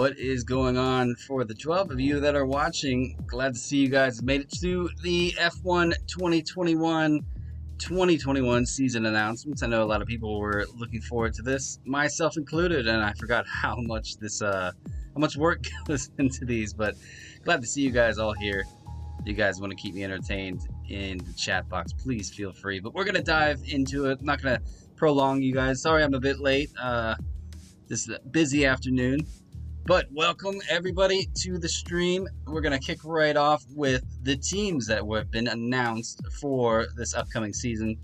What is going on for the 12 of you that are watching? Glad to see you guys made it to the F1 2021 season announcements. I know a lot of people were looking forward to this, myself included, and I forgot how much work goes into these, but glad to see you guys all here. If you guys want to keep me entertained in the chat box, please feel free. But we're going to dive into it. I'm not going to prolong you guys. Sorry I'm a bit late. This is a busy afternoon. But welcome everybody to the stream. We're going to kick right off with the teams that have been announced for this upcoming season.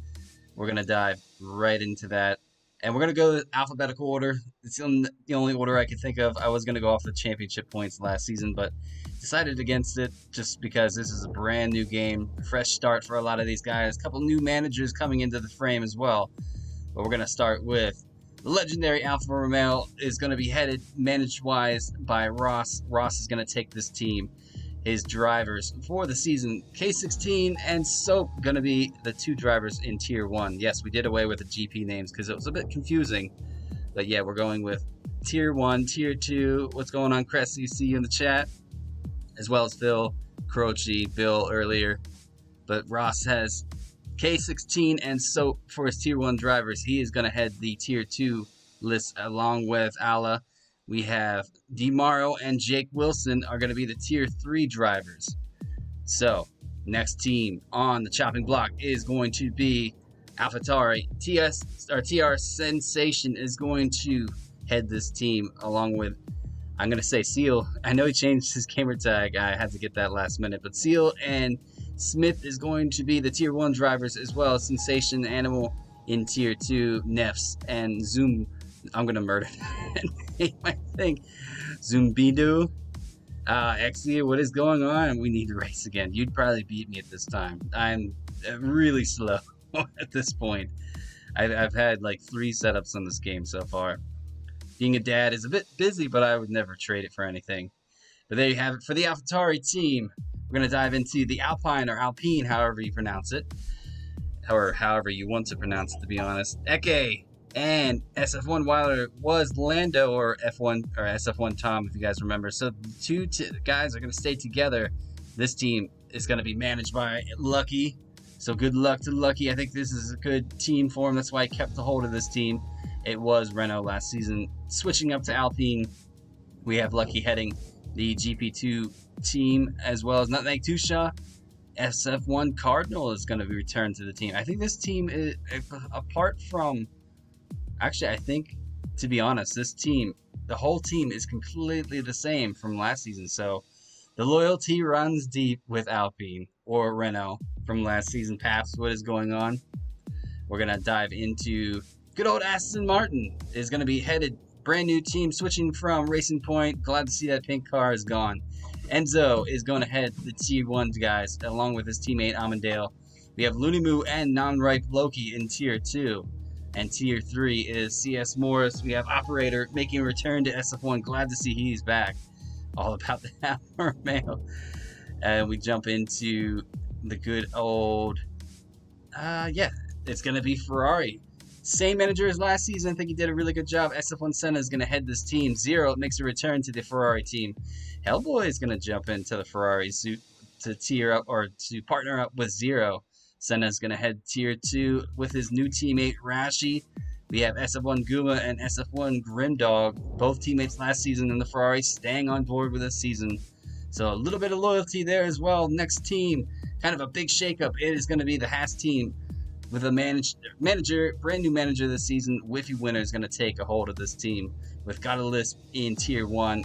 We're going to dive right into that. And we're going to go alphabetical order. It's the only order I could think of. I was going to go off the championship points last season, but decided against it just because this is a brand new game. Fresh start for a lot of these guys. A couple new managers coming into the frame as well. But we're going to start with the legendary Alfa Romeo is going to be headed, managed-wise, by Ross. Ross is going to take this team. His drivers for the season, K16 and Soap, going to be the two drivers in Tier 1. Yes, we did away with the GP names because it was a bit confusing. But yeah, we're going with Tier 1, Tier 2. What's going on, Cressy? See you in the chat. As well as Phil, Croce, Bill earlier. But Ross has K16 and Soap for his Tier 1 drivers. He is going to head the Tier 2 list along with Ala. We have DeMauro and Jake Wilson are going to be the Tier 3 drivers. So, next team on the chopping block is going to be AlphaTauri. TR Sensation is going to head this team along with, I'm going to say Seal. I know he changed his gamer tag. I had to get that last minute. But Seal and Smith is going to be the Tier 1 drivers as well as Sensation Animal in Tier 2, Nefs, and Zoom. I'm going to murder that name, I think. Zumbido. Exia, what is going on? We need to race again. You'd probably beat me at this time. I'm really slow at this point. I've had like 3 setups on this game so far. Being a dad is a bit busy, but I would never trade it for anything. But there you have it for the AlphaTauri team. We're going to dive into the Alpine or Alpine, however you pronounce it. Or however you want to pronounce it, to be honest. Eke and SF1 Wilder was Lando or F1 or SF1 Tom, if you guys remember. So the two guys are going to stay together. This team is going to be managed by Lucky. So good luck to Lucky. I think this is a good team for him. That's why he kept a hold of this team. It was Renault last season. Switching up to Alpine, we have Lucky heading the GP2 team, as well as Nutmeg Tusha. SF1 Cardinal is going to be returned to the team. I think this team is, apart from, actually, I think, to be honest, this team, the whole team is completely the same from last season. So the loyalty runs deep with Alpine or Renault from last season. Paps, what is going on? We're going to dive into good old Aston Martin is going to be headed. Brand new team switching from Racing Point. Glad to see that pink car is gone. Enzo is going to head the Tier 1 guys along with his teammate Amandale. We have Lunimu and Non-Ripe Loki in Tier 2. And Tier 3 is CS Morris. We have Operator making a return to SF1. Glad to see he's back. All about the Alfa Romeo. And we jump into the good old... it's going to be Ferrari. Same manager as last season. I think he did a really good job. SF1 Senna is going to head this team. Zero makes a return to the Ferrari team. Hellboy is going to jump into the Ferrari suit to tier up or to partner up with Zero. Senna is going to head Tier 2 with his new teammate Rashi. We have SF1 Guma and SF1 Grimdog, both teammates last season in the Ferrari, staying on board with this season. So a little bit of loyalty there as well. Next team, kind of a big shakeup. It is going to be the Haas team. With a brand new manager this season, Whiffy Winner is going to take a hold of this team with Gotta Lisp in Tier 1.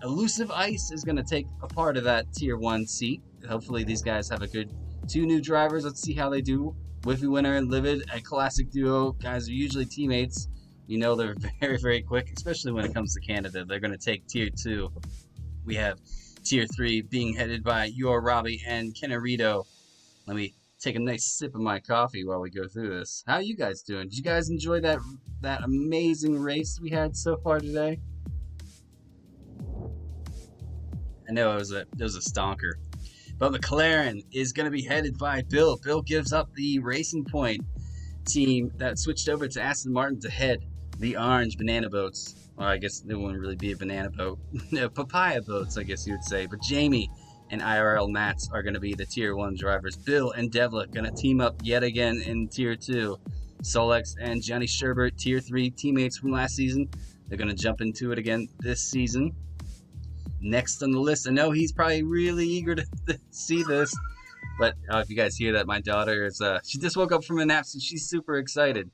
Elusive Ice is going to take a part of that Tier 1 seat. Hopefully these guys have a good 2 new drivers. Let's see how they do. Whiffy Winner and Livid, a classic duo. Guys are usually teammates. You know they're very, very quick, especially when it comes to Canada. They're going to take Tier 2. We have Tier 3 being headed by Yor Robbie and Kennerito. Let me take a nice sip of my coffee while we go through this. How are you guys doing? Did you guys enjoy that amazing race we had so far today? I know it was a stonker. But McLaren is going to be headed by Bill. Bill gives up the Racing Point team that switched over to Aston Martin to head The orange banana boats. Well, I guess it wouldn't really be a banana boat. Papaya boats, I guess you would say. But Jamie and IRL Mats are going to be the Tier 1 drivers. Bill and Devla going to team up yet again in Tier 2. Solex and Johnny Sherbert, Tier 3 teammates from last season. They're going to jump into it again this season. Next on the list, I know he's probably really eager to see this. But if you guys hear that, my daughter is, she just woke up from a nap, so she's super excited.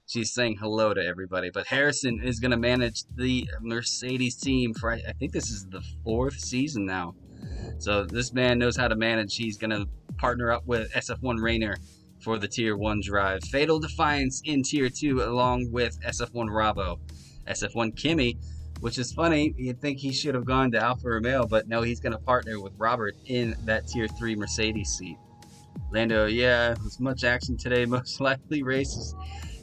She's saying hello to everybody. But Harrison is going to manage the Mercedes team for, I think this is the 4th season now. So this man knows how to manage. He's going to partner up with SF1 Rainer for the Tier 1 drive. Fatal Defiance in Tier 2 along with SF1 Rabo. SF1 Kimmy, which is funny. You'd think he should have gone to Alfa Romeo, but no, he's going to partner with Robert in that Tier 3 Mercedes seat. Lando, yeah, there's much action today, most likely races.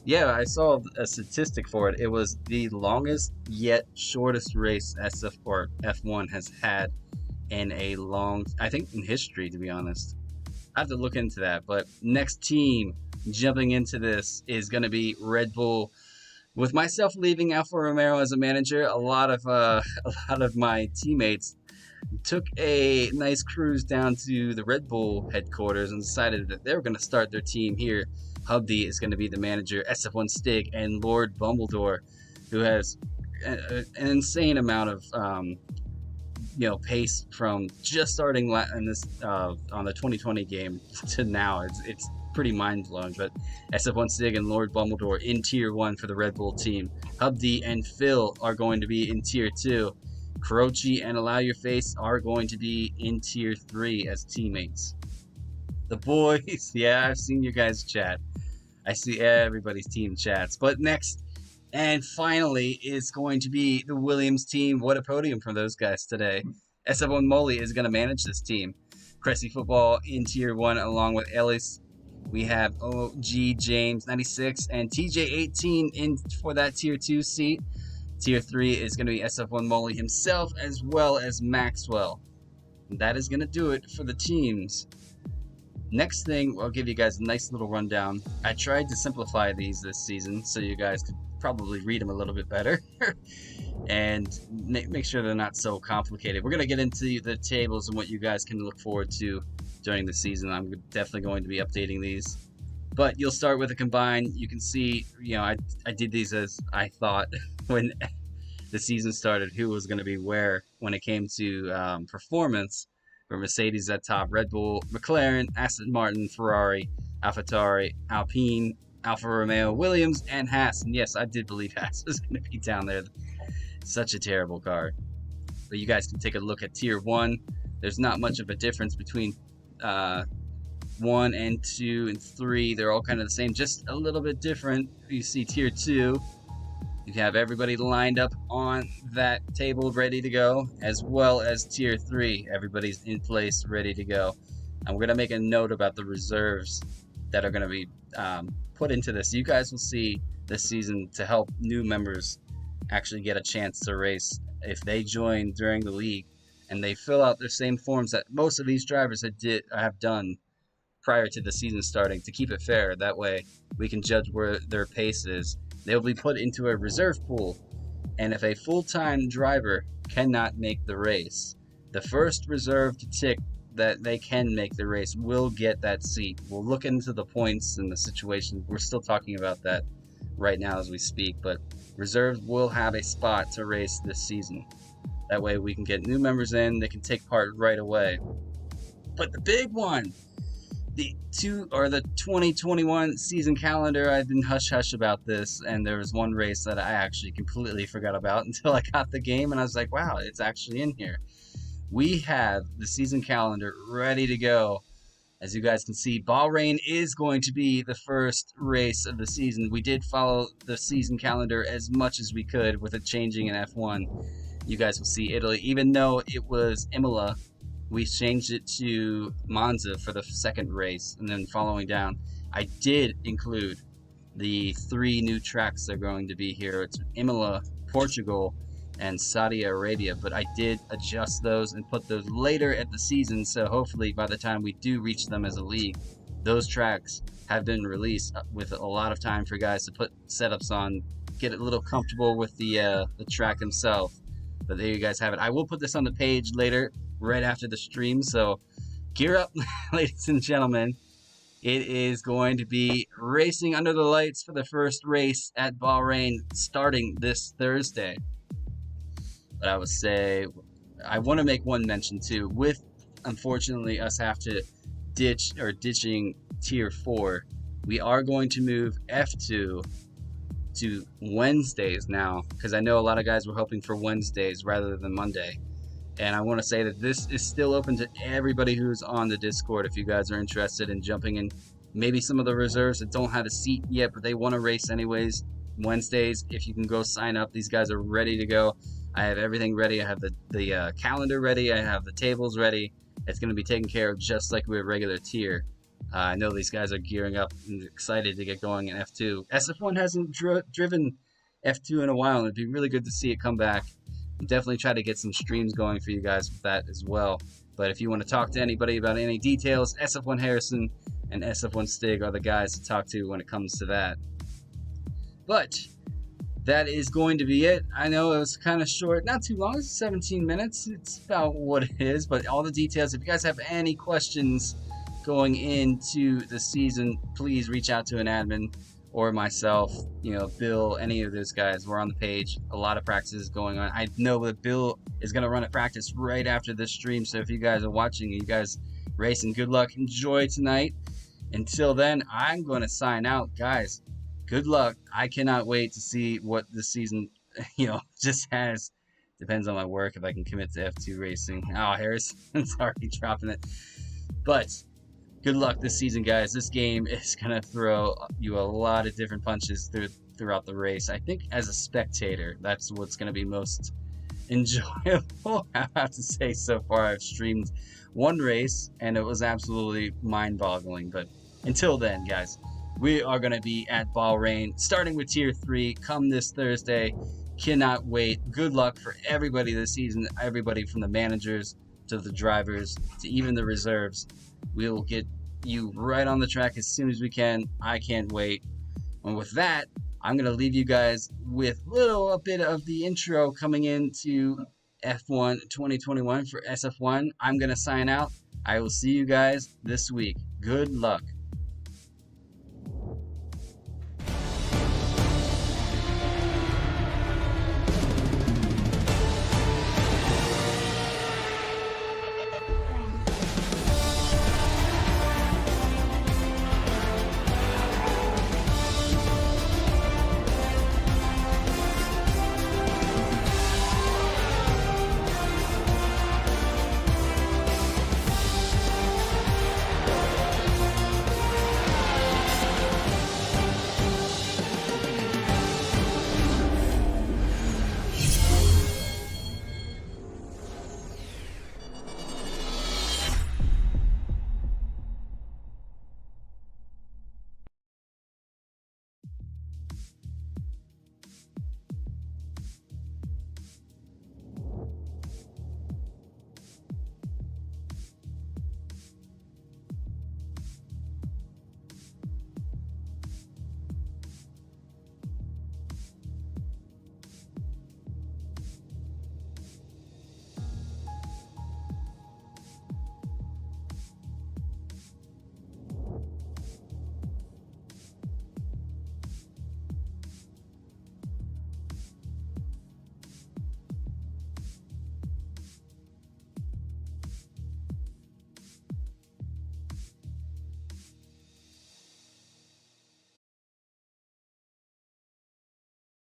Yeah, I saw a statistic for it. It was the longest yet shortest race SF or F1 has had in a long, I think in history, to be honest. I have to look into that. But next team jumping into this is going to be Red Bull. With myself leaving Alfa Romeo as a manager, a lot of my teammates took a nice cruise down to the Red Bull headquarters and decided that they were going to start their team here. Hubdy is going to be the manager, SF1 Stig, and Lord Bumbledore, who has an insane amount of pace from just starting in this on the 2020 game to now. It's pretty mind-blowing. But SF1 Stig and Lord Bumbledore in Tier 1 for the Red Bull team. Hubdy and Phil are going to be in Tier 2. Croce and Allow Your Face are going to be in Tier 3 as teammates. The boys, yeah, I've seen you guys chat. I see everybody's team chats. But next and finally is going to be the Williams team. What a podium from those guys today. SF1 Molly is going to manage this team. Cressy Football in Tier 1 along with Ellis. We have OG James 96 and TJ 18 in for that Tier 2 seat. Tier 3 is going to be SF1 Molly himself as well as Maxwell. And that is going to do it for the teams. Next thing, I'll give you guys a nice little rundown. I tried to simplify these this season so you guys could probably read them a little bit better and make sure they're not so complicated. We're going to get into the tables and what you guys can look forward to during the season. I'm definitely going to be updating these. But you'll start with a combine. You can see, I did these as I thought when the season started, who was going to be where when it came to performance. For Mercedes at top, Red Bull, McLaren, Aston Martin, Ferrari, AlphaTauri, Alpine, Alfa Romeo, Williams, and Haas. And yes, I did believe Haas was going to be down there. Such a terrible car. But you guys can take a look at Tier 1. There's not much of a difference between 1 and 2 and 3. They're all kind of the same, just a little bit different. You see Tier 2. You have everybody lined up on that table ready to go, as well as Tier 3. Everybody's in place ready to go. And we're going to make a note about the reserves that are going to be put into this. You guys will see this season to help new members actually get a chance to race. If they join during the league and they fill out the same forms that most of these drivers have done prior to the season starting to keep it fair, that way we can judge where their pace is. They'll be put into a reserve pool, and if a full-time driver cannot make the race, the first reserve to tick that they can make the race will get that seat. We'll look into the points and the situation. We're still talking about that right now as we speak, but reserves will have a spot to race this season. That way we can get new members in, they can take part right away. But the big one, the 2021 season calendar, I've been hush-hush about this, and there was one race that I actually completely forgot about until I got the game, and I was like, wow, it's actually in here. We have the season calendar ready to go. As you guys can see, Bahrain is going to be the first race of the season. We did follow the season calendar as much as we could with it changing in F1. You guys will see Italy, even though it was Imola, we changed it to Monza for the second race, and then following down, I did include the 3 new tracks that are going to be here. It's Imola, Portugal, and Saudi Arabia, but I did adjust those and put those later at the season, so hopefully by the time we do reach them as a league, those tracks have been released with a lot of time for guys to put setups on get a little comfortable with the track himself. But there you guys have it. I will put this on the page later, right after the stream. So gear up, ladies and gentlemen. It is going to be racing under the lights for the first race at Bahrain starting this Thursday. But I would say I want to make one mention too. With unfortunately us have to ditching tier 4, we are going to move F2 to Wednesdays now, because I know a lot of guys were hoping for Wednesdays rather than Monday. And I want to say that this is still open to everybody who's on the Discord. If you guys are interested in jumping in, maybe some of the reserves that don't have a seat yet, but they want to race anyways, Wednesdays, if you can go sign up. These guys are ready to go. I have everything ready. I have the calendar ready. I have the tables ready. It's going to be taken care of just like we're regular tier. I know these guys are gearing up and excited to get going in F2. SF1 hasn't driven F2 in a while, and it'd be really good to see it come back. Definitely try to get some streams going for you guys with that as well. But if you want to talk to anybody about any details, SF1 Harrison and SF1 Stig are the guys to talk to when it comes to that. But that is going to be it. I know it was kind of short, not too long, it's 17 minutes. It's about what it is, but all the details. If you guys have any questions going into the season, please reach out to an admin or myself, Bill, any of those guys. We're on the page. A lot of practices going on. I know that Bill is going to run a practice right after this stream, so if you guys are watching, you guys racing, good luck. Enjoy tonight. Until then, I'm going to sign out. Guys, good luck. I cannot wait to see what this season, just has. Depends on my work if I can commit to F2 racing. Oh, Harrison's already dropping it. But good luck this season, guys. This game is going to throw you a lot of different punches throughout the race. I think as a spectator, that's what's going to be most enjoyable. I have to say, so far I've streamed one race and it was absolutely mind-boggling. But until then, guys, we are going to be at Bahrain, starting with Tier 3, come this Thursday. Cannot wait. Good luck for everybody this season, everybody from the managers to the drivers to even the reserves. We'll get you right on the track as soon as we can. I can't wait. And with that, I'm going to leave you guys with a bit of the intro coming into F1 2021 for SF1. I'm going to sign out. I will see you guys this week. Good luck.